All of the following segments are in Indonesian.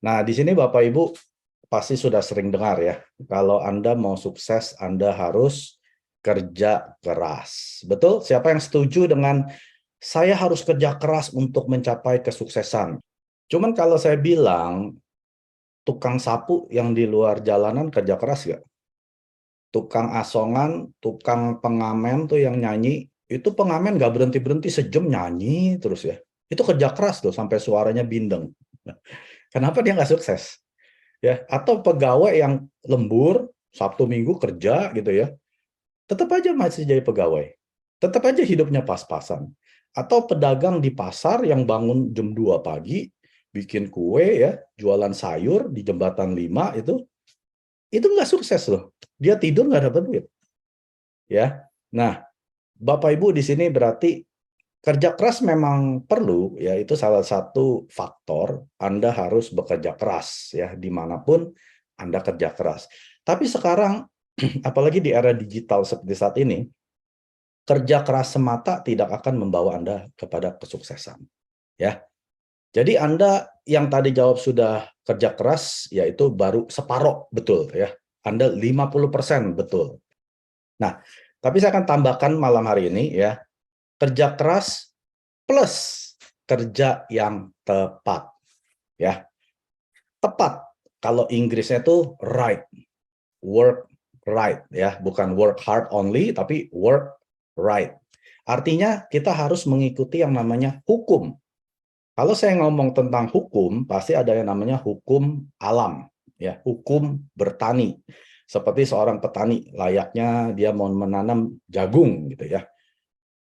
Nah, di sini Bapak Ibu pasti sudah sering dengar ya, kalau Anda mau sukses, Anda harus kerja keras. Betul? Siapa yang setuju dengan saya harus kerja keras untuk mencapai kesuksesan? Cuman kalau saya bilang, tukang sapu yang di luar jalanan kerja keras nggak? Tukang asongan, tukang pengamen tuh yang nyanyi, itu pengamen nggak berhenti-berhenti sejam nyanyi terus ya. Itu kerja keras tuh sampai suaranya bindeng. Kenapa dia nggak sukses? Ya, atau pegawai yang lembur, Sabtu Minggu kerja gitu ya, tetap aja masih jadi pegawai. Tetap aja hidupnya pas-pasan. Atau pedagang di pasar yang bangun jam 2 pagi, bikin kue ya, jualan sayur di jembatan 5 itu nggak sukses loh. Dia tidur nggak dapat duit. Ya. Nah, Bapak Ibu di sini berarti kerja keras memang perlu, ya itu salah satu faktor Anda harus bekerja keras ya dimanapun Anda kerja keras. Tapi sekarang, apalagi di era digital seperti saat ini, kerja keras semata tidak akan membawa Anda kepada kesuksesan. Ya, jadi Anda yang tadi jawab sudah kerja keras, yaitu baru separoh betul ya. Anda 50% betul. Nah, tapi saya akan tambahkan malam hari ini ya, kerja keras plus kerja yang tepat ya. Tepat kalau Inggrisnya itu right, work right ya, bukan work hard only tapi work right. Artinya kita harus mengikuti yang namanya hukum. Kalau saya ngomong tentang hukum, pasti ada yang namanya hukum alam ya, hukum bertani. Seperti seorang petani layaknya dia mau menanam jagung gitu ya.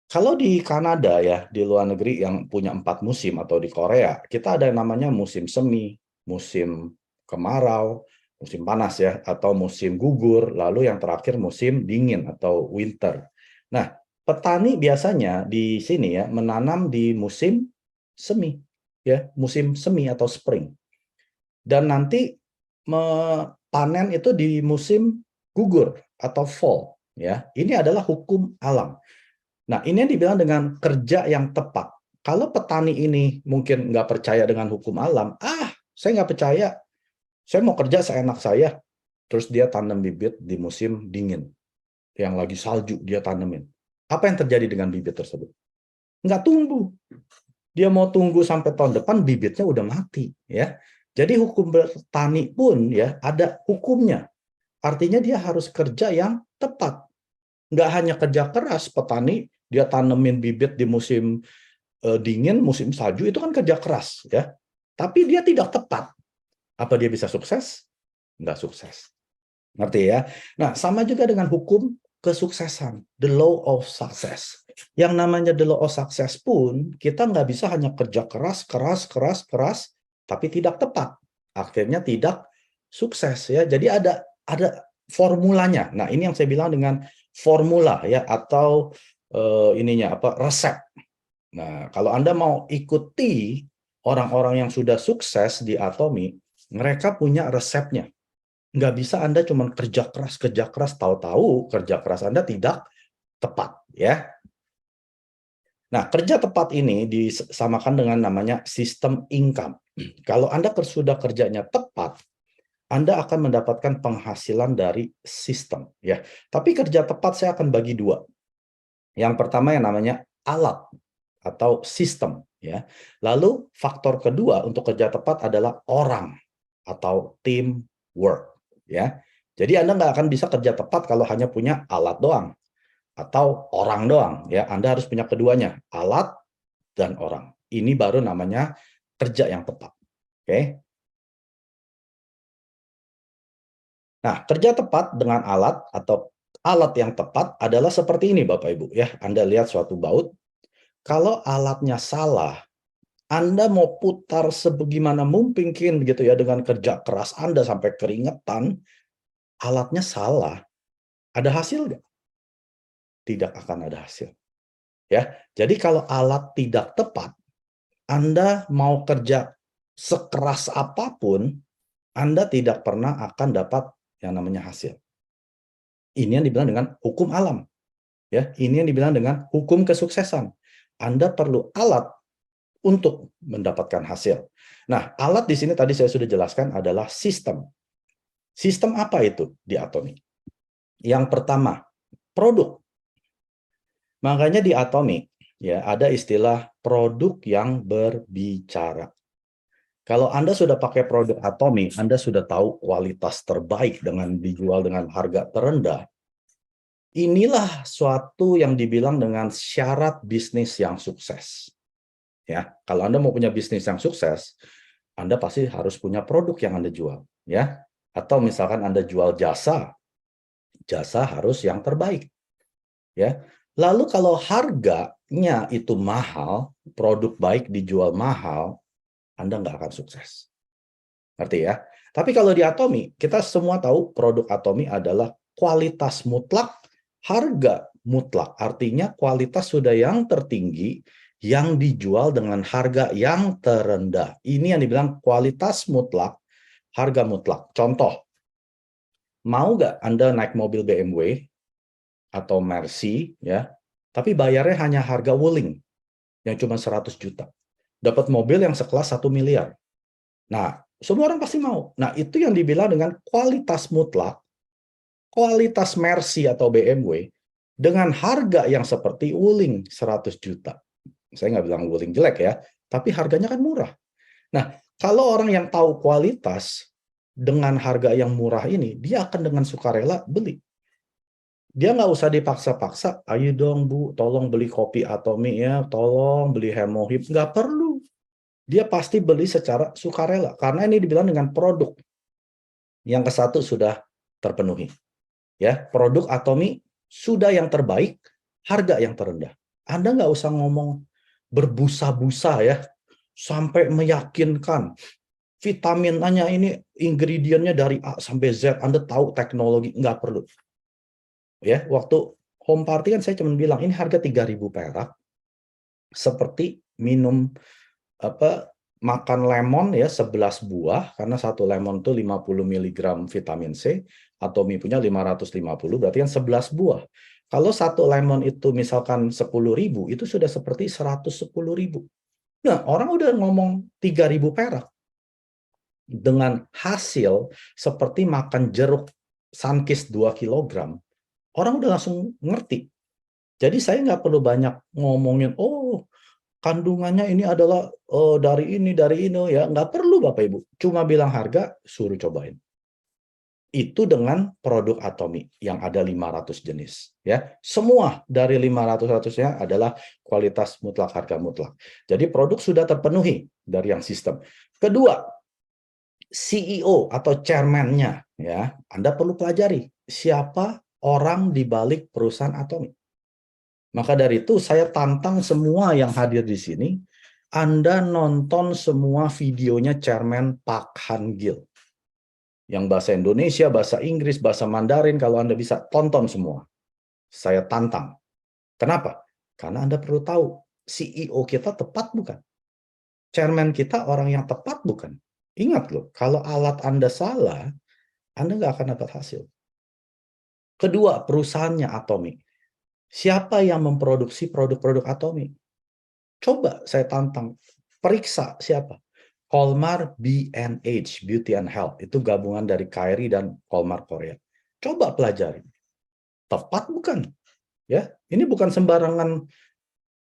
Kalau di Kanada ya, di luar negeri yang punya 4 musim atau di Korea, kita ada yang namanya musim semi, musim kemarau, musim panas ya, atau musim gugur, lalu yang terakhir musim dingin atau winter. Nah, petani biasanya di sini ya menanam di musim semi, ya, musim semi atau spring. Dan nanti panen itu di musim gugur atau fall, ya. Ini adalah hukum alam. Nah, ini yang dibilang dengan kerja yang tepat. Kalau petani ini mungkin nggak percaya dengan hukum alam, saya nggak percaya, saya mau kerja seenak saya, terus dia tanam bibit di musim dingin, yang lagi salju dia tanemin. Apa yang terjadi dengan bibit tersebut? Nggak tumbuh. Dia mau tunggu sampai tahun depan, bibitnya udah mati. Ya. Jadi hukum bertani pun ya ada hukumnya. Artinya dia harus kerja yang tepat. Nggak hanya kerja keras, petani, dia tanemin bibit di musim dingin, musim salju, itu kan kerja keras. Ya. Tapi dia tidak tepat. Apa dia bisa sukses? Nggak sukses. Ngerti ya? Nah, sama juga dengan hukum kesuksesan. The law of success. Yang namanya the law of success pun, kita nggak bisa hanya kerja keras, tapi tidak tepat. Akhirnya tidak sukses ya. Jadi ada formulanya. Nah, ini yang saya bilang dengan formula ya atau resep. Nah, kalau Anda mau ikuti orang-orang yang sudah sukses di Atomi, mereka punya resepnya. Nggak bisa Anda cuma kerja keras, tahu-tahu kerja keras Anda tidak tepat. Ya. Nah, kerja tepat ini disamakan dengan namanya sistem income. Kalau Anda sudah kerjanya tepat, Anda akan mendapatkan penghasilan dari sistem. Ya. Tapi kerja tepat saya akan bagi dua. Yang pertama yang namanya alat atau sistem. Ya. Lalu faktor kedua untuk kerja tepat adalah orang atau teamwork. Ya. Jadi Anda nggak akan bisa kerja tepat kalau hanya punya alat doang atau orang doang. Ya, Anda harus punya keduanya, alat dan orang. Ini baru namanya kerja yang tepat. Oke. Nah, kerja tepat dengan alat atau alat yang tepat adalah seperti ini Bapak Ibu ya. Anda lihat suatu baut, kalau alatnya salah, Anda mau putar sebagaimana mungkin gitu ya dengan kerja keras Anda sampai keringetan, alatnya salah. Ada hasil nggak? Tidak akan ada hasil. Ya, jadi kalau alat tidak tepat, Anda mau kerja sekeras apapun, Anda tidak pernah akan dapat yang namanya hasil. Ini yang dibilang dengan hukum alam. Ya, ini yang dibilang dengan hukum kesuksesan. Anda perlu alat, untuk mendapatkan hasil. Nah, alat di sini tadi saya sudah jelaskan adalah sistem. Sistem apa itu di Atomic? Yang pertama, produk. Makanya di Atomic ya ada istilah produk yang berbicara. Kalau Anda sudah pakai produk Atomic, Anda sudah tahu kualitas terbaik dengan dijual dengan harga terendah. Inilah suatu yang dibilang dengan syarat bisnis yang sukses. Ya, kalau Anda mau punya bisnis yang sukses, Anda pasti harus punya produk yang Anda jual, ya. Atau misalkan Anda jual jasa, jasa harus yang terbaik, ya. Lalu kalau harganya itu mahal, produk baik dijual mahal, Anda nggak akan sukses. Ngerti ya? Tapi kalau di Atomic, kita semua tahu produk Atomic adalah kualitas mutlak, harga mutlak. Artinya kualitas sudah yang tertinggi, yang dijual dengan harga yang terendah. Ini yang dibilang kualitas mutlak, harga mutlak. Contoh, mau nggak Anda naik mobil BMW atau Mercy, ya, tapi bayarnya hanya harga Wuling, yang cuma 100 juta. Dapat mobil yang sekelas 1 miliar. Nah, semua orang pasti mau. Nah, itu yang dibilang dengan kualitas mutlak, kualitas Mercy atau BMW, dengan harga yang seperti Wuling 100 juta. Saya nggak bilang Wuling jelek ya, tapi harganya kan murah. Nah, kalau orang yang tahu kualitas dengan harga yang murah ini, dia akan dengan sukarela beli. Dia nggak usah dipaksa-paksa, ayo dong Bu, tolong beli kopi Atomic ya, tolong beli Hemohip, nggak perlu. Dia pasti beli secara sukarela, karena ini dibilang dengan produk. Yang ke-1 sudah terpenuhi. Ya, produk Atomic sudah yang terbaik, harga yang terendah. Anda nggak usah ngomong berbusa-busa ya, sampai meyakinkan vitaminnya ini ingredientnya dari A sampai Z, Anda tahu teknologi, nggak perlu. Ya, waktu home party kan saya cuma bilang ini harga 3.000 perak, seperti minum makan lemon ya 11 buah, karena satu lemon itu 50 mg vitamin C, Atomic punya 550, berarti kan 11 buah. Kalau satu lemon itu misalkan 10.000, itu sudah seperti 110.000. Nah, orang udah ngomong 3.000 perak. Dengan hasil seperti makan jeruk Sunkist 2 kg, orang udah langsung ngerti. Jadi saya nggak perlu banyak ngomongin, oh kandungannya ini adalah dari ini ya. Nggak perlu Bapak Ibu. Cuma bilang harga, suruh cobain. Itu dengan produk Atomic yang ada 500 jenis. Ya, semua dari 500-100-nya adalah kualitas mutlak, harga mutlak. Jadi produk sudah terpenuhi dari yang sistem. Kedua, CEO atau chairman-nya, ya, Anda perlu pelajari siapa orang di balik perusahaan Atomic. Maka dari itu saya tantang semua yang hadir di sini, Anda nonton semua videonya Chairman Park Han-gil. Yang bahasa Indonesia, bahasa Inggris, bahasa Mandarin, kalau Anda bisa tonton semua. Saya tantang. Kenapa? Karena Anda perlu tahu, CEO kita tepat bukan? Chairman kita orang yang tepat bukan? Ingat loh, kalau alat Anda salah, Anda nggak akan dapat hasil. Kedua, perusahaannya Atomic. Siapa yang memproduksi produk-produk Atomic? Coba saya tantang, periksa siapa? Colmar B&H, Beauty and Health. Itu gabungan dari Kyrie dan Colmar Korea. Coba pelajari. Tepat bukan? Ya, ini bukan sembarangan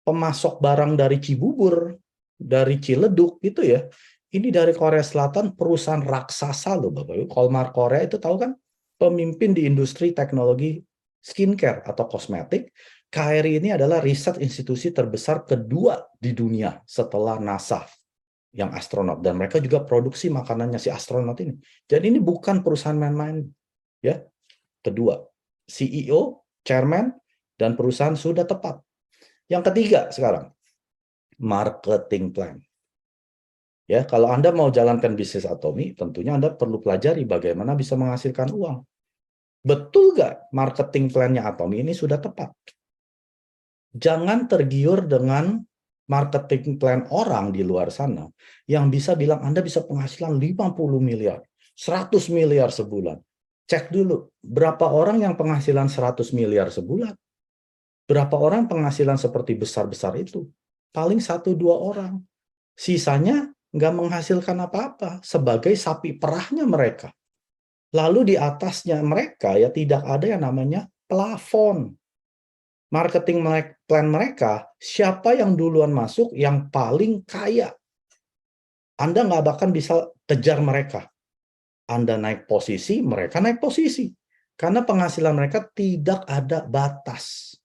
pemasok barang dari Cibubur, dari Ciledug gitu ya. Ini dari Korea Selatan, perusahaan raksasa loh Bapak Ibu. Colmar Korea itu tahu kan? Pemimpin di industri teknologi skincare atau kosmetik. KRI ini adalah riset institusi terbesar kedua di dunia setelah NASA yang astronot. Dan mereka juga produksi makanannya si astronot ini. Jadi ini bukan perusahaan main-main. Ya. Kedua, CEO, chairman, dan perusahaan sudah tepat. Yang ketiga sekarang, marketing plan. Ya, kalau Anda mau jalankan bisnis Atomic, tentunya Anda perlu pelajari bagaimana bisa menghasilkan uang. Betul nggak marketing plan-nya Atomic ini sudah tepat? Jangan tergiur dengan marketing plan orang di luar sana yang bisa bilang Anda bisa penghasilan 50 miliar, 100 miliar sebulan. Cek dulu, berapa orang yang penghasilan 100 miliar sebulan? Berapa orang penghasilan seperti besar-besar itu? Paling 1-2 orang. Sisanya nggak menghasilkan apa-apa sebagai sapi perahnya mereka. Lalu di atasnya mereka ya tidak ada yang namanya plafon. Marketing plan mereka, siapa yang duluan masuk yang paling kaya. Anda nggak bahkan bisa kejar mereka. Anda naik posisi, mereka naik posisi. Karena penghasilan mereka tidak ada batas.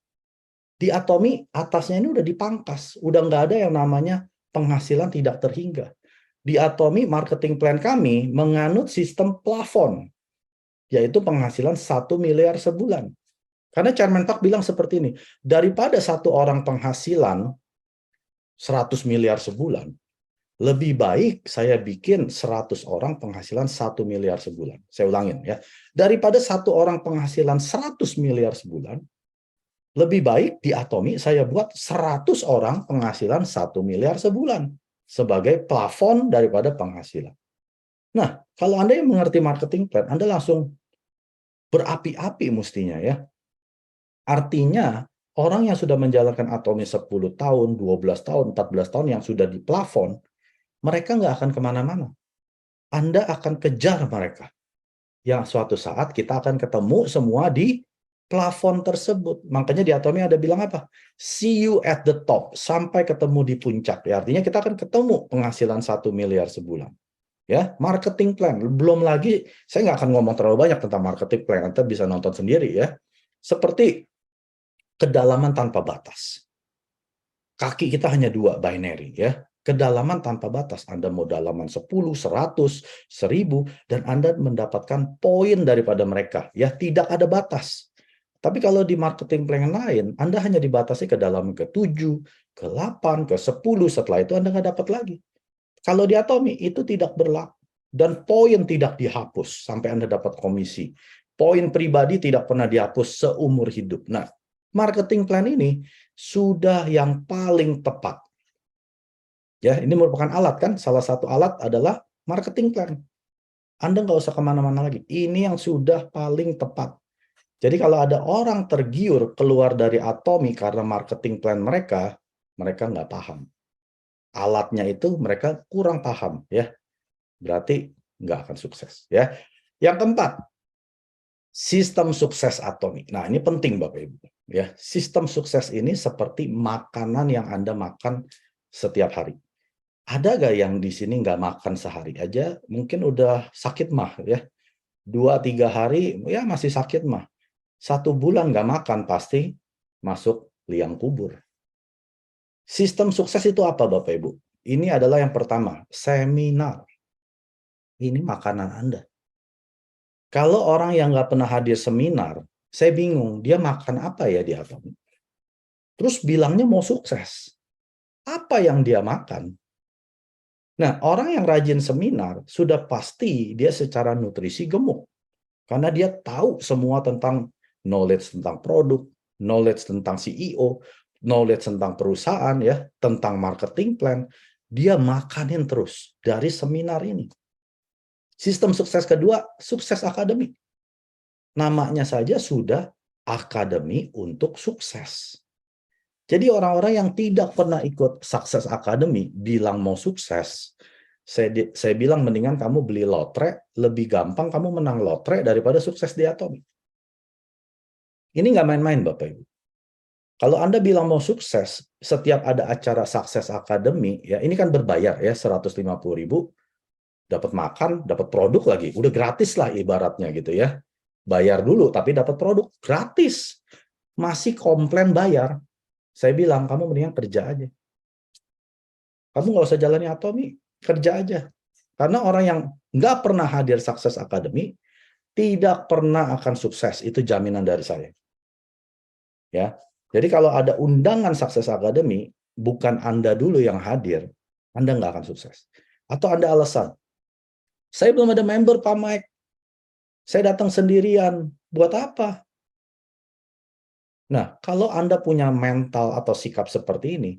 Di Atomi, atasnya ini udah dipangkas. Udah nggak ada yang namanya penghasilan tidak terhingga. Di Atomi, marketing plan kami menganut sistem plafon, yaitu penghasilan 1 miliar sebulan. Karena Chairman Park bilang seperti ini, daripada satu orang penghasilan 100 miliar sebulan, lebih baik saya bikin 100 orang penghasilan 1 miliar sebulan. Saya ulangin ya. Daripada satu orang penghasilan 100 miliar sebulan, lebih baik di Atomi saya buat 100 orang penghasilan 1 miliar sebulan sebagai plafon daripada penghasilan. Nah, kalau Anda yang mengerti marketing plan, Anda langsung berapi-api mestinya ya. Artinya, orang yang sudah menjalankan Atomi 10 tahun, 12 tahun, 14 tahun yang sudah di plafon, mereka nggak akan kemana-mana. Anda akan kejar mereka. Yang suatu saat kita akan ketemu semua di plafon tersebut. Makanya di Atomi ada bilang apa? See you at the top. Sampai ketemu di puncak. Ya, artinya kita akan ketemu penghasilan 1 miliar sebulan. Ya, marketing plan. Belum lagi, saya nggak akan ngomong terlalu banyak tentang marketing plan. Anda bisa nonton sendiri ya. Seperti kedalaman tanpa batas. Kaki kita hanya 2, binary ya. Kedalaman tanpa batas. Anda mau dalaman 10, 100, 1000, dan Anda mendapatkan poin daripada mereka. Ya, tidak ada batas. Tapi kalau di marketing plan lain, Anda hanya dibatasi ke dalam ke-7, ke-8, ke-10, setelah itu Anda nggak dapat lagi. Kalau di Atomi, itu tidak berlaku. Dan poin tidak dihapus sampai Anda dapat komisi. Poin pribadi tidak pernah dihapus seumur hidup. Nah, marketing plan ini sudah yang paling tepat. Ya, ini merupakan alat kan, salah satu alat adalah marketing plan. Anda nggak usah kemana-mana lagi. Ini yang sudah paling tepat. Jadi kalau ada orang tergiur keluar dari Atomi karena marketing plan mereka, mereka nggak paham. Alatnya itu mereka kurang paham, ya. Berarti nggak akan sukses, ya. Yang keempat, sistem sukses Atomi. Nah, ini penting Bapak Ibu, ya. Sistem sukses ini seperti makanan yang Anda makan setiap hari. Ada gak yang di sini nggak makan sehari aja, mungkin udah sakit mah ya. 2-3 hari ya masih sakit mah. 1 bulan nggak makan pasti masuk liang kubur. Sistem sukses itu apa Bapak Ibu? Ini adalah yang pertama, seminar. Ini makanan Anda. Kalau orang yang nggak pernah hadir seminar, saya bingung, dia makan apa ya di Atomi? Terus bilangnya mau sukses. Apa yang dia makan? Nah, orang yang rajin seminar, sudah pasti dia secara nutrisi gemuk. Karena dia tahu semua tentang knowledge tentang produk, knowledge tentang CEO, knowledge tentang perusahaan, ya, tentang marketing plan. Dia makanin terus dari seminar ini. Sistem sukses kedua, sukses akademi. Namanya saja sudah akademi untuk sukses. Jadi orang-orang yang tidak pernah ikut Sukses Academy bilang mau sukses, saya bilang mendingan kamu beli lotre, lebih gampang kamu menang lotre daripada sukses di Atomi. Ini nggak main-main Bapak Ibu. Kalau Anda bilang mau sukses, setiap ada acara Sukses Academy, ya ini kan berbayar ya 150.000, dapat makan, dapat produk lagi, udah gratis lah ibaratnya gitu ya. Bayar dulu tapi dapat produk gratis, masih komplain bayar. Saya bilang, kamu mendingan kerja aja. Kamu nggak usah jalani Atomi, kerja aja. Karena orang yang nggak pernah hadir Sukses Academy, tidak pernah akan sukses. Itu jaminan dari saya. Ya, jadi kalau ada undangan Sukses Academy, bukan Anda dulu yang hadir, Anda nggak akan sukses. Atau Anda alasan, saya belum ada member Pak Mike, saya datang sendirian, buat apa? Nah, kalau Anda punya mental atau sikap seperti ini,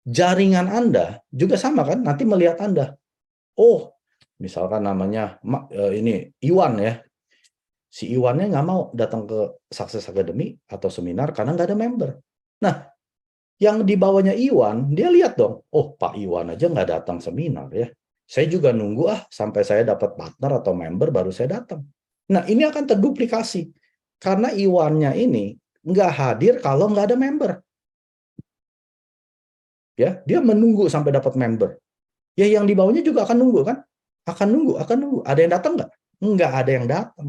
jaringan Anda juga sama kan, nanti melihat Anda. Oh, misalkan namanya ini Iwan ya. Si Iwannya nggak mau datang ke Success Academy atau seminar karena nggak ada member. Nah, Yang di bawahnya Iwan, dia lihat dong, oh Pak Iwan aja nggak datang seminar ya. Saya juga nunggu sampai saya dapat partner atau member baru saya datang. Nah ini akan terduplikasi. Karena Iwannya ini nggak hadir kalau nggak ada member. Ya, dia menunggu sampai dapat member. Ya yang di bawahnya juga akan nunggu kan? Akan nunggu. Ada yang datang nggak? Nggak ada yang datang.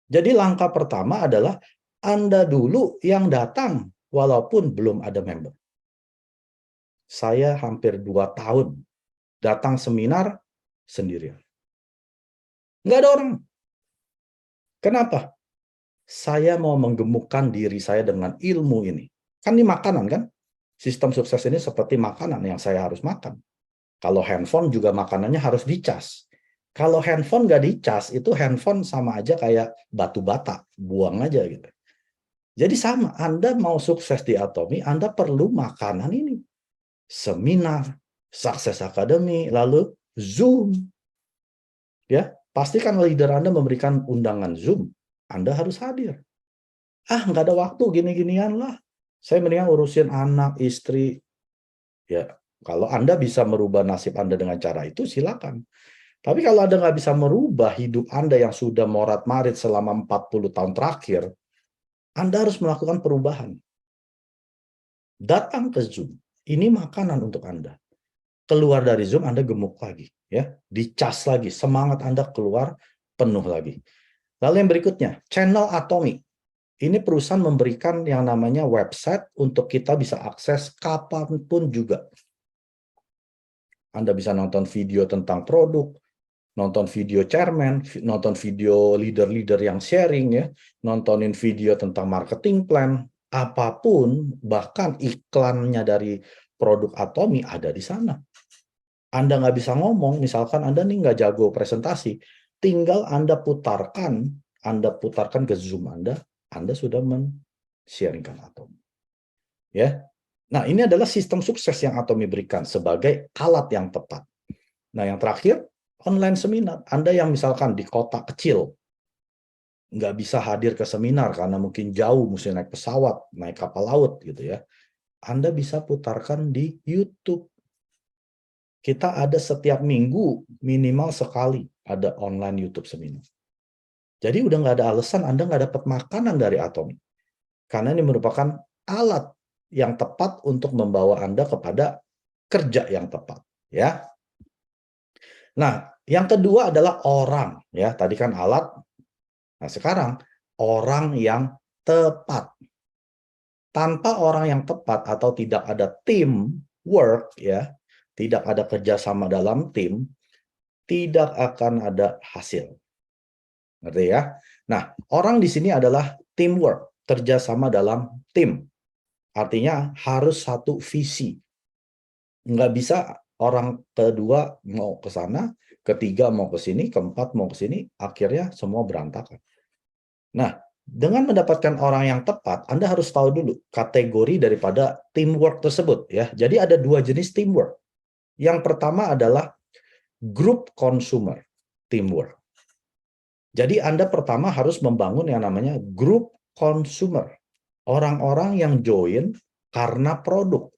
Jadi langkah pertama adalah Anda dulu yang datang walaupun belum ada member. Saya hampir 2 tahun datang seminar sendirian. Nggak ada orang. Kenapa? Saya mau menggemukkan diri saya dengan ilmu ini. Kan ini makanan kan? Sistem sukses ini seperti makanan yang saya harus makan. Kalau handphone juga makanannya harus dicas. Kalau handphone nggak dicas, itu handphone sama aja kayak batu bata, buang aja gitu. Jadi sama, Anda mau sukses di Atomy, Anda perlu makanan ini. Seminar, Success Academy, lalu Zoom. Ya, pastikan leader Anda memberikan undangan Zoom, Anda harus hadir. Nggak ada waktu, gini-ginian lah. Saya mendingan urusin anak, istri. Ya, kalau Anda bisa merubah nasib Anda dengan cara itu, silakan. Tapi kalau Anda nggak bisa merubah hidup Anda yang sudah morat-marit selama 40 tahun terakhir, Anda harus melakukan perubahan. Datang ke Zoom. Ini makanan untuk Anda. Keluar dari Zoom, Anda gemuk lagi. Ya, dicas lagi. Semangat Anda keluar penuh lagi. Lalu yang berikutnya, channel Atomy. Ini perusahaan memberikan yang namanya website untuk kita bisa akses kapanpun juga. Anda bisa nonton video tentang produk, nonton video chairman, nonton video leader-leader yang sharing, ya, nontonin video tentang marketing plan, apapun, bahkan iklannya dari produk Atomy ada di sana. Anda nggak bisa ngomong, misalkan Anda nih nggak jago presentasi, tinggal Anda putarkan ke Zoom Anda sudah men-sharingkan Atomy. Ya, nah ini adalah sistem sukses yang Atomy berikan sebagai alat yang tepat. Nah yang terakhir, online seminar. Anda yang misalkan di kota kecil, nggak bisa hadir ke seminar karena mungkin jauh, mesti naik pesawat, naik kapal laut gitu ya. Anda bisa putarkan di YouTube. Kita ada setiap minggu minimal sekali ada online YouTube seminar. Jadi udah nggak ada alasan Anda nggak dapat makanan dari Atomy. Karena ini merupakan alat yang tepat untuk membawa Anda kepada kerja yang tepat. Ya. Nah, yang kedua adalah orang. Ya, tadi kan alat. Nah, sekarang orang yang tepat. Tanpa orang yang tepat atau tidak ada team work, ya, tidak ada kerjasama dalam tim, tidak akan ada hasil. Ngerti ya? Nah, orang di sini adalah teamwork, kerjasama dalam tim. Artinya harus satu visi. Nggak bisa orang kedua mau ke sana, ketiga mau ke sini, keempat mau ke sini, akhirnya semua berantakan. Nah, dengan mendapatkan orang yang tepat, Anda harus tahu dulu kategori daripada teamwork tersebut, ya. Jadi ada 2 jenis teamwork. Yang pertama adalah group consumer teamwork. Jadi Anda pertama harus membangun yang namanya group consumer. Orang-orang yang join karena produk,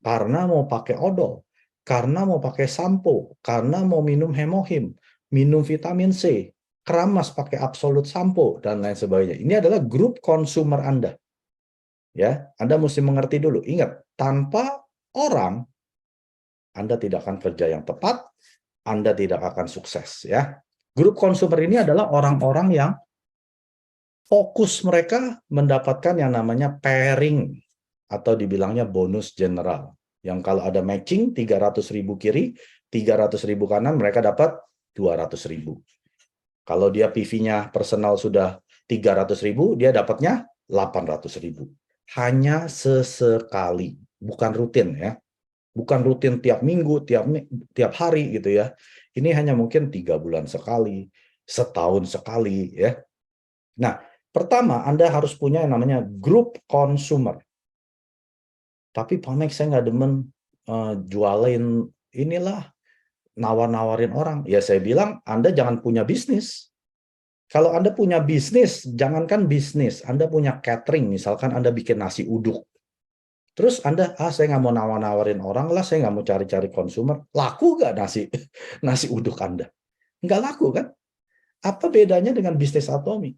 karena mau pakai odol, karena mau pakai sampo, karena mau minum hemohim, minum vitamin C, keramas pakai absolut sampo, dan lain sebagainya. Ini adalah grup konsumer Anda. Ya, Anda mesti mengerti dulu. Ingat, tanpa orang, Anda tidak akan kerja yang tepat, Anda tidak akan sukses. Ya, grup konsumer ini adalah orang-orang yang fokus mereka mendapatkan yang namanya pairing, atau dibilangnya bonus general. Yang kalau ada matching 300.000 kiri, 300.000 kanan, mereka dapat 200.000. Kalau dia PV-nya personal sudah 300.000, dia dapatnya 800.000. Hanya sesekali, bukan rutin ya. Bukan rutin tiap minggu, tiap hari gitu ya. Ini hanya mungkin 3 bulan sekali, setahun sekali ya. Nah, pertama Anda harus punya yang namanya grup consumer. Tapi Pak Max, saya nggak demen jualin inilah, nawar-nawarin orang. Ya saya bilang, Anda jangan punya bisnis. Kalau Anda punya bisnis, jangankan bisnis, Anda punya catering, misalkan Anda bikin nasi uduk. Terus Anda, saya nggak mau nawar-nawarin orang lah, saya nggak mau cari-cari konsumer. Laku nggak nasi uduk Anda? Nggak laku kan? Apa bedanya dengan bisnis Atomy?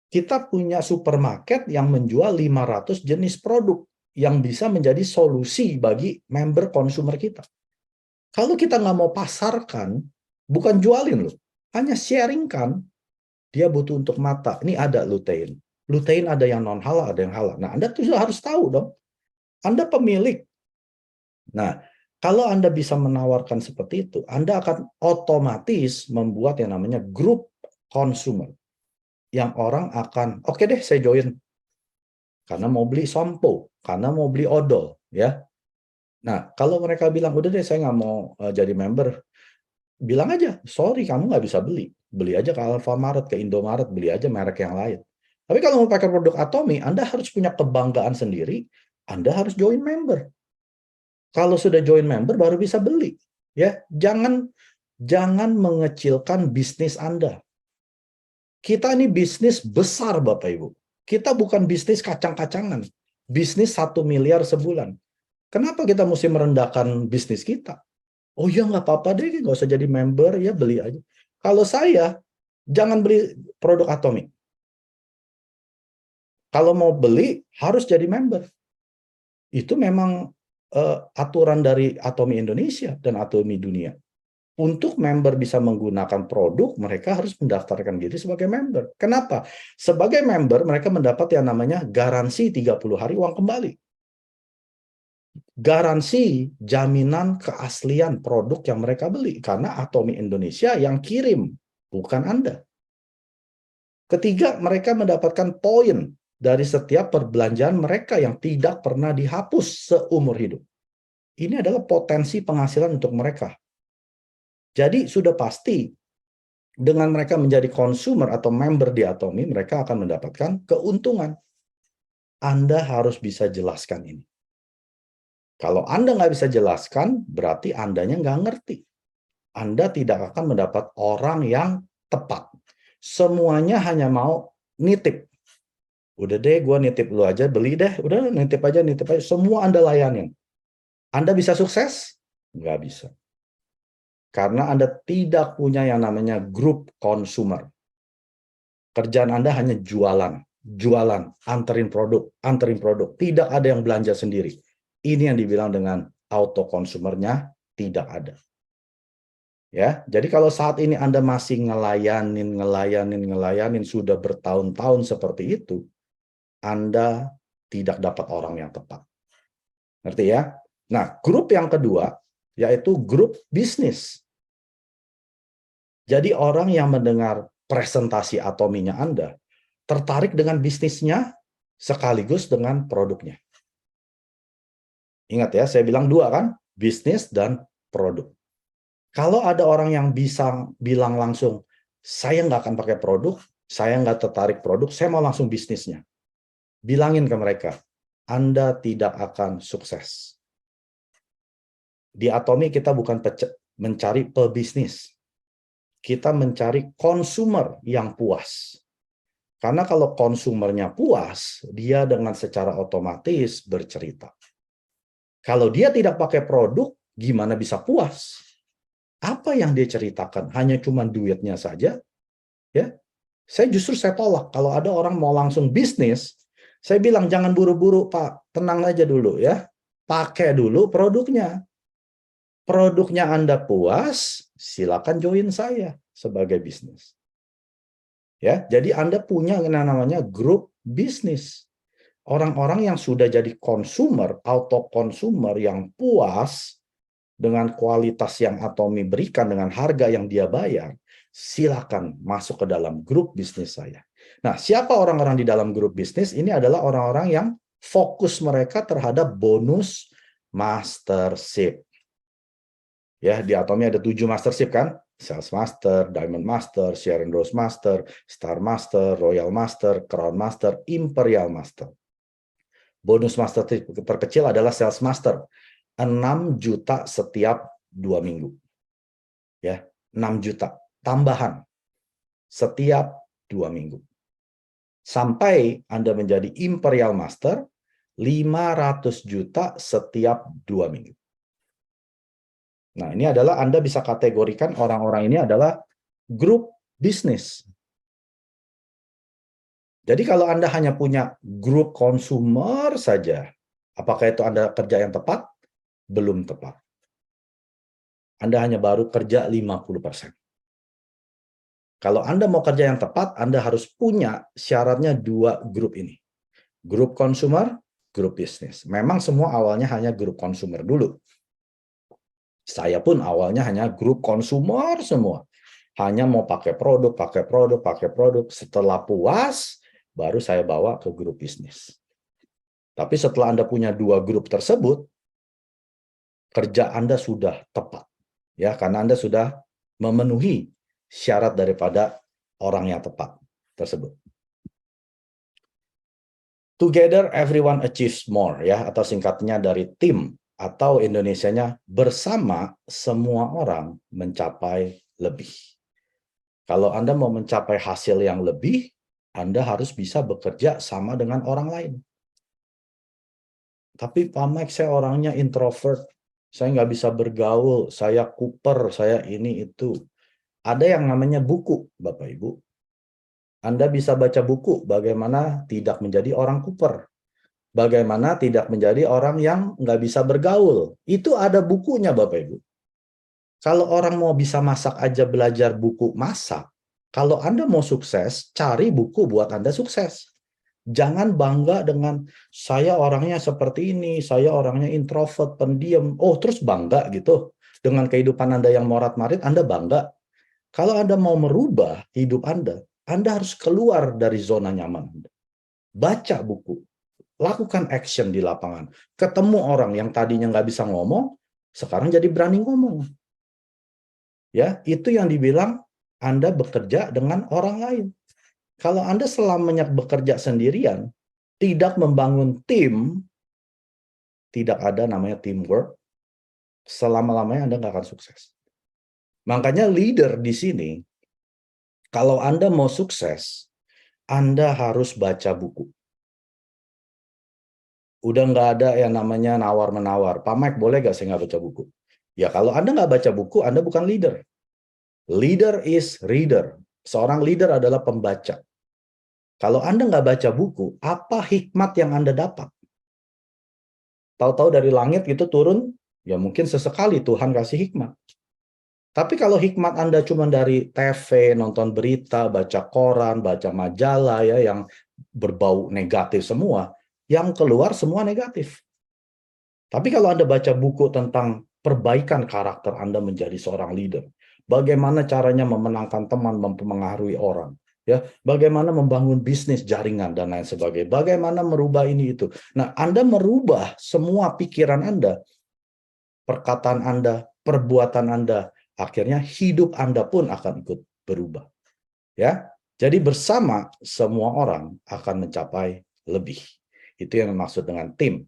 Kita punya supermarket yang menjual 500 jenis produk yang bisa menjadi solusi bagi member konsumer kita. Kalau kita nggak mau pasarkan, bukan jualin loh, hanya sharingkan, dia butuh untuk mata. Ini ada lutein. Lutein ada yang non halal, ada yang halal. Nah, Anda tuh harus tahu dong. Anda pemilik. Nah, kalau Anda bisa menawarkan seperti itu, Anda akan otomatis membuat yang namanya grup konsumer. Yang orang akan, oke deh saya join. Karena mau beli sampo, karena mau beli odol. Ya. Nah, kalau mereka bilang, udah deh saya nggak mau jadi member, bilang aja, sorry kamu nggak bisa beli. Beli aja ke Alfamart, ke Indomaret, beli aja merek yang lain. Tapi kalau mau pakai produk Atomy, Anda harus punya kebanggaan sendiri, Anda harus join member. Kalau sudah join member baru bisa beli. Ya, jangan mengecilkan bisnis Anda. Kita ini bisnis besar Bapak Ibu. Kita bukan bisnis kacang-kacangan. Bisnis 1 miliar sebulan. Kenapa kita mesti merendahkan bisnis kita? Oh ya nggak apa-apa deh, nggak usah jadi member, ya beli aja. Kalau saya, jangan beli produk Atomy. Kalau mau beli, harus jadi member. Itu memang aturan dari Atomy Indonesia dan Atomy Dunia. Untuk member bisa menggunakan produk, mereka harus mendaftarkan diri sebagai member. Kenapa? Sebagai member, mereka mendapat yang namanya garansi 30 hari uang kembali. Garansi jaminan keaslian produk yang mereka beli. Karena Atomy Indonesia yang kirim, bukan Anda. Ketiga, mereka mendapatkan poin dari setiap perbelanjaan mereka yang tidak pernah dihapus seumur hidup. Ini adalah potensi penghasilan untuk mereka. Jadi sudah pasti dengan mereka menjadi konsumer atau member di Atomy, mereka akan mendapatkan keuntungan. Anda harus bisa jelaskan ini. Kalau Anda nggak bisa jelaskan, berarti Andanya nggak ngerti. Anda tidak akan mendapat orang yang tepat. Semuanya hanya mau nitip. Udah deh, gue nitip lu aja, beli deh. Udah, nitip aja. Semua Anda layanin. Anda bisa sukses? Nggak bisa. Karena Anda tidak punya yang namanya grup konsumer. Kerjaan Anda hanya jualan, anterin produk. Tidak ada yang belanja sendiri. Ini yang dibilang dengan auto konsumernya tidak ada. Ya, jadi kalau saat ini Anda masih ngelayanin sudah bertahun-tahun seperti itu, Anda tidak dapat orang yang tepat. Ngerti ya? Nah, grup yang kedua yaitu grup bisnis. Jadi orang yang mendengar presentasi Atomy-nya Anda tertarik dengan bisnisnya sekaligus dengan produknya. Ingat ya, saya bilang dua kan, bisnis dan produk. Kalau ada orang yang bisa bilang langsung, saya nggak akan pakai produk, saya nggak tertarik produk, saya mau langsung bisnisnya. Bilangin ke mereka, Anda tidak akan sukses. Di Atomy kita bukan mencari pebisnis. Kita mencari konsumer yang puas. Karena kalau konsumernya puas, dia dengan secara otomatis bercerita. Kalau dia tidak pakai produk, gimana bisa puas? Apa yang dia ceritakan? Hanya cuma duitnya saja? Ya, saya tolak. Kalau ada orang mau langsung bisnis, saya bilang jangan buru-buru Pak, tenang aja dulu ya. Pakai dulu produknya. Produknya Anda puas, silakan join saya sebagai bisnis. Ya, jadi Anda punya yang namanya grup bisnis. Orang-orang yang sudah jadi konsumer, auto konsumer yang puas dengan kualitas yang Atomy berikan dengan harga yang dia bayar, silakan masuk ke dalam grup bisnis saya. Nah, siapa orang-orang di dalam grup bisnis? Ini adalah orang-orang yang fokus mereka terhadap bonus mastership. Ya, di Atomy ada 7 mastership kan? Sales Master, Diamond Master, Sharon Rose Master, Star Master, Royal Master, Crown Master, Imperial Master. Bonus master terkecil adalah Sales Master. 6 juta setiap 2 minggu. Ya, 6 juta tambahan setiap 2 minggu. Sampai Anda menjadi Imperial Master, 500 juta setiap 2 minggu. Nah, ini adalah Anda bisa kategorikan orang-orang ini adalah grup bisnis. Jadi kalau Anda hanya punya grup konsumer saja, apakah itu Anda kerja yang tepat? Belum tepat. Anda hanya baru kerja 50%. Kalau Anda mau kerja yang tepat, Anda harus punya syaratnya 2 grup ini. Grup konsumer, grup bisnis. Memang semua awalnya hanya grup konsumer dulu. Saya pun awalnya hanya grup konsumer semua. Hanya mau pakai produk, pakai produk, pakai produk. Setelah puas, baru saya bawa ke grup bisnis. Tapi setelah Anda punya 2 grup tersebut, kerja Anda sudah tepat. Ya, karena Anda sudah memenuhi syarat daripada orang yang tepat tersebut. Together everyone achieves more, ya, atau singkatnya dari tim, atau Indonesianya bersama semua orang mencapai lebih. Kalau Anda mau mencapai hasil yang lebih, Anda harus bisa bekerja sama dengan orang lain. Tapi Pak Mike, saya orangnya introvert, saya nggak bisa bergaul, saya kuper, saya ini itu. Ada yang namanya buku, Bapak Ibu. Anda bisa baca buku bagaimana tidak menjadi orang kuper. Bagaimana tidak menjadi orang yang nggak bisa bergaul. Itu ada bukunya, Bapak Ibu. Kalau orang mau bisa masak aja belajar buku masak. Kalau Anda mau sukses, cari buku buat Anda sukses. Jangan bangga dengan saya orangnya seperti ini, saya orangnya introvert, pendiam. Oh, terus bangga gitu. Dengan kehidupan Anda yang morat-marit, Anda bangga. Kalau Anda mau merubah hidup Anda harus keluar dari zona nyaman Anda. Baca buku, lakukan action di lapangan. Ketemu orang yang tadinya nggak bisa ngomong, sekarang jadi berani ngomong. Ya, itu yang dibilang Anda bekerja dengan orang lain. Kalau Anda selamanya bekerja sendirian, tidak membangun tim, tidak ada namanya teamwork, selama-lamanya Anda nggak akan sukses. Makanya leader di sini, kalau Anda mau sukses, Anda harus baca buku. Udah nggak ada yang namanya nawar-menawar. Pak Mike, boleh nggak saya nggak baca buku? Ya, kalau Anda nggak baca buku, Anda bukan leader. Leader is reader. Seorang leader adalah pembaca. Kalau Anda nggak baca buku, apa hikmat yang Anda dapat? Tahu-tahu dari langit itu turun, ya mungkin sesekali Tuhan kasih hikmat. Tapi kalau hikmat Anda cuma dari TV, nonton berita, baca koran, baca majalah ya yang berbau negatif semua, yang keluar semua negatif. Tapi kalau Anda baca buku tentang perbaikan karakter Anda menjadi seorang leader, bagaimana caranya memenangkan teman, mempengaruhi orang, ya, bagaimana membangun bisnis jaringan dan lain sebagainya, bagaimana merubah ini itu. Nah, Anda merubah semua pikiran Anda, perkataan Anda, perbuatan Anda, akhirnya hidup Anda pun akan ikut berubah. Ya, jadi bersama semua orang akan mencapai lebih. Itu yang dimaksud dengan tim.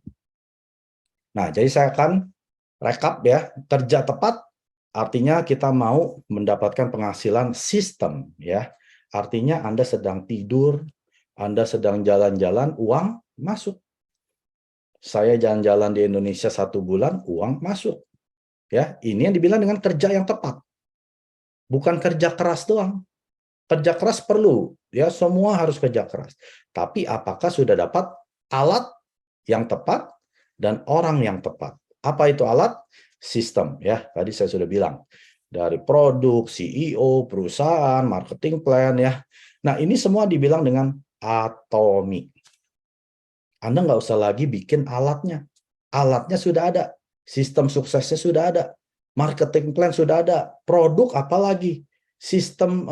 Nah, jadi saya akan rekap ya. Kerja tepat artinya kita mau mendapatkan penghasilan sistem ya. Artinya Anda sedang tidur, Anda sedang jalan-jalan, uang masuk. Saya jalan-jalan di Indonesia 1 bulan, uang masuk. Ya, ini yang dibilang dengan kerja yang tepat. Bukan kerja keras doang. Kerja keras perlu, ya semua harus kerja keras. Tapi apakah sudah dapat alat yang tepat dan orang yang tepat? Apa itu alat? Sistem, ya. Tadi saya sudah bilang. Dari produk, CEO, perusahaan, marketing plan, ya. Nah, ini semua dibilang dengan atomi. Anda nggak usah lagi bikin alatnya. Alatnya sudah ada. Sistem suksesnya sudah ada. Marketing plan sudah ada. Produk apalagi? Sistem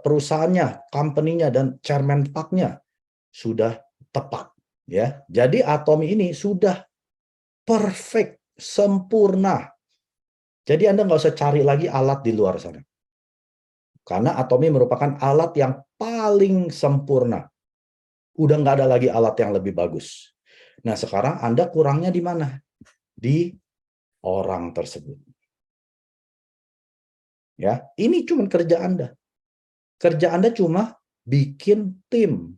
perusahaannya, company-nya dan chairman park-nya sudah tepat, ya. Jadi Atomi ini sudah perfect, sempurna. Jadi Anda nggak usah cari lagi alat di luar sana. Karena Atomi merupakan alat yang paling sempurna. Udah nggak ada lagi alat yang lebih bagus. Nah, sekarang Anda kurangnya di mana? Di orang tersebut. Ya, ini cuma kerja Anda. Kerja Anda cuma bikin tim.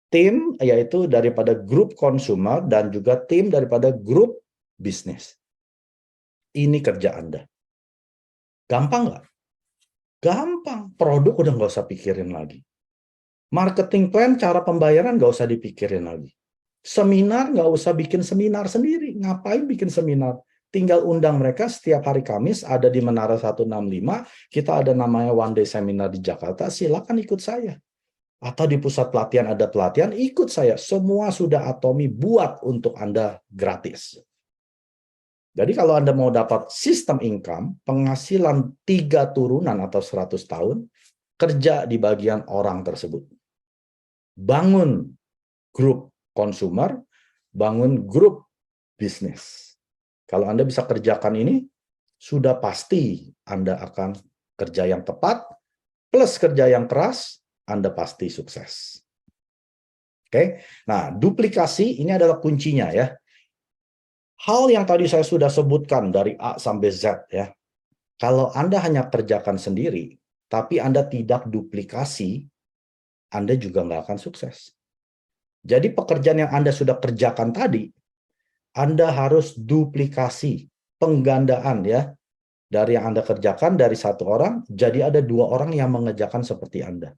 Tim yaitu daripada grup consumer dan juga tim daripada grup bisnis. Ini kerja Anda. Gampang nggak? Gampang. Produk udah nggak usah pikirin lagi. Marketing plan, cara pembayaran nggak usah dipikirin lagi. Seminar nggak usah bikin seminar sendiri. Ngapain bikin seminar? Tinggal undang mereka setiap hari Kamis ada di Menara 165. Kita ada namanya One Day Seminar di Jakarta. Silakan ikut saya. Atau di pusat pelatihan ada pelatihan, ikut saya. Semua sudah Atomi buat untuk Anda gratis. Jadi kalau Anda mau dapat sistem income, penghasilan 3 turunan atau 100 tahun, kerja di bagian orang tersebut. Bangun grup consumer, bangun grup bisnis. Kalau Anda bisa kerjakan ini, sudah pasti Anda akan kerja yang tepat, plus kerja yang keras, Anda pasti sukses. Oke, nah duplikasi ini adalah kuncinya ya. Hal yang tadi saya sudah sebutkan dari A sampai Z ya. Kalau Anda hanya kerjakan sendiri, tapi Anda tidak duplikasi, Anda juga nggak akan sukses. Jadi pekerjaan yang Anda sudah kerjakan tadi, Anda harus duplikasi, penggandaan ya. Dari yang Anda kerjakan dari 1 orang, jadi ada 2 orang yang mengerjakan seperti Anda.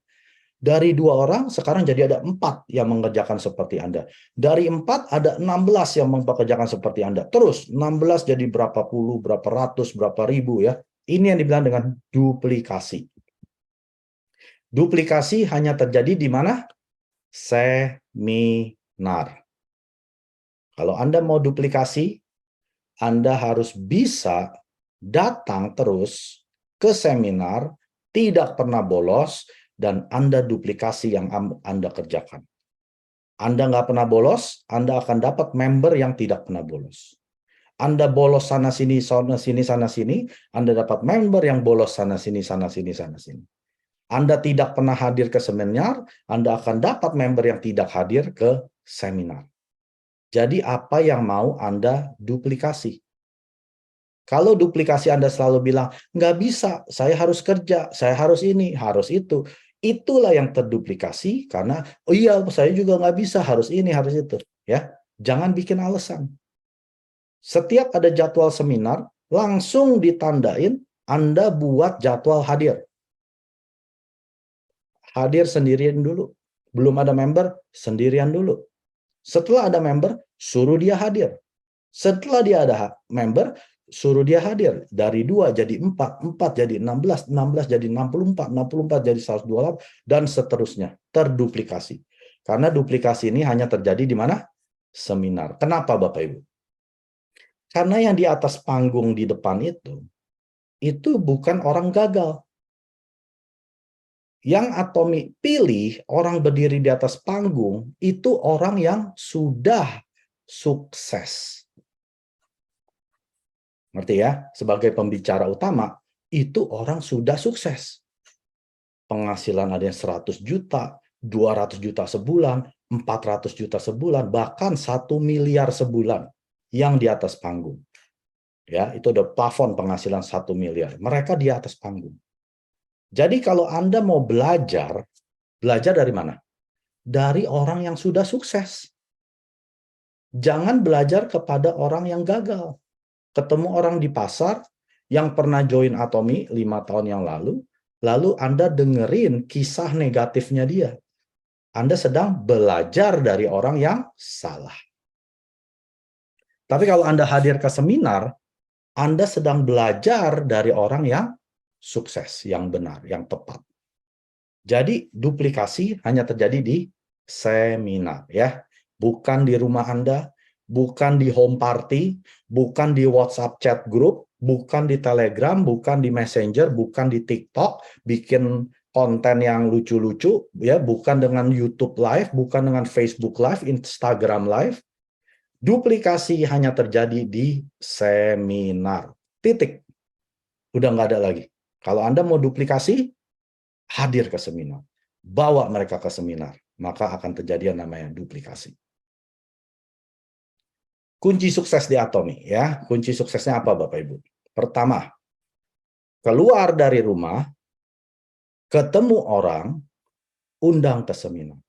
Dari 2 orang, sekarang jadi ada 4 yang mengerjakan seperti Anda. Dari 4, ada 16 yang mengerjakan seperti Anda. Terus, 16 jadi berapa puluh, berapa ratus, berapa ribu ya. Ini yang dibilang dengan duplikasi. Duplikasi hanya terjadi di mana? Seminar. Kalau Anda mau duplikasi, Anda harus bisa datang terus ke seminar, tidak pernah bolos, dan Anda duplikasi yang Anda kerjakan. Anda nggak pernah bolos, Anda akan dapat member yang tidak pernah bolos. Anda bolos sana-sini, sana-sini, sana-sini, Anda dapat member yang bolos sana-sini, sana-sini, sana-sini. Anda tidak pernah hadir ke seminar, Anda akan dapat member yang tidak hadir ke seminar. Jadi apa yang mau Anda duplikasi? Kalau duplikasi Anda selalu bilang, nggak bisa, saya harus kerja, saya harus ini, harus itu. Itulah yang terduplikasi karena, oh iya, saya juga nggak bisa, harus ini, harus itu. Ya, jangan bikin alasan. Setiap ada jadwal seminar, langsung ditandain, Anda buat jadwal hadir. Hadir sendirian dulu. Belum ada member, sendirian dulu. Setelah ada member, suruh dia hadir. Setelah dia ada member, suruh dia hadir. Dari 2 jadi 4, 4 jadi 16, 16 jadi 64, 64 jadi 128, dan seterusnya. Terduplikasi. Karena duplikasi ini hanya terjadi di mana? Seminar. Kenapa Bapak Ibu? Karena yang di atas panggung di depan itu bukan orang gagal. Yang Atomi pilih, orang berdiri di atas panggung, itu orang yang sudah sukses. Ngerti ya? Sebagai pembicara utama, itu orang sudah sukses. Penghasilan ada yang 100 juta, 200 juta sebulan, 400 juta sebulan, bahkan 1 miliar sebulan yang di atas panggung. Ya, itu ada plafon penghasilan 1 miliar. Mereka di atas panggung. Jadi kalau Anda mau belajar dari mana? Dari orang yang sudah sukses. Jangan belajar kepada orang yang gagal. Ketemu orang di pasar yang pernah join Atomi 5 tahun yang lalu Anda dengerin kisah negatifnya dia. Anda sedang belajar dari orang yang salah. Tapi kalau Anda hadir ke seminar, Anda sedang belajar dari orang yang sukses, yang benar, yang tepat. Jadi duplikasi hanya terjadi di seminar ya, bukan di rumah Anda, bukan di home party, bukan di WhatsApp chat group, bukan di Telegram, bukan di Messenger, bukan di TikTok, bikin konten yang lucu-lucu ya, bukan dengan YouTube Live, bukan dengan Facebook Live, Instagram Live. Duplikasi hanya terjadi di seminar. Titik. Udah nggak ada lagi. Kalau Anda mau duplikasi, hadir ke seminar. Bawa mereka ke seminar. Maka akan terjadi yang namanya duplikasi. Kunci sukses di Atomi ya. Kunci suksesnya apa Bapak Ibu? Pertama, keluar dari rumah, ketemu orang, undang ke seminar.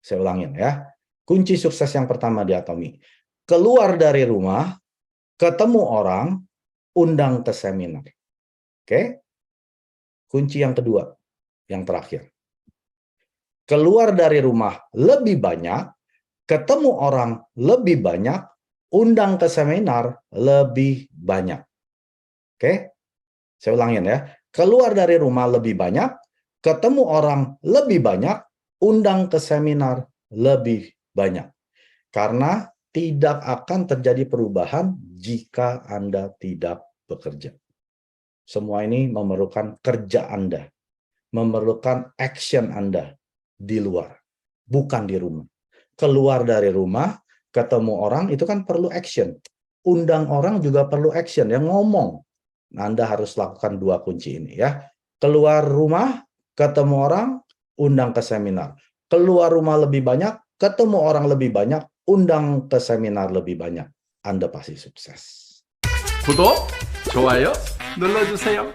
Saya ulangin ya. Kunci sukses yang pertama di Atomi. Keluar dari rumah, ketemu orang, undang ke seminar. Oke? Kunci yang kedua, yang terakhir. Keluar dari rumah lebih banyak, ketemu orang lebih banyak, undang ke seminar lebih banyak. Oke? Saya ulangin ya. Keluar dari rumah lebih banyak, ketemu orang lebih banyak, undang ke seminar lebih banyak. Karena tidak akan terjadi perubahan jika Anda tidak bekerja. Semua ini memerlukan kerja Anda, memerlukan action Anda di luar, bukan di rumah. Keluar dari rumah, ketemu orang, itu kan perlu action. Undang orang juga perlu action, yang ngomong. Nah, Anda harus lakukan dua kunci ini ya. Keluar rumah, ketemu orang, undang ke seminar. Keluar rumah lebih banyak, ketemu orang lebih banyak, undang ke seminar lebih banyak. Anda pasti sukses. 구독, 좋아요 눌러주세요.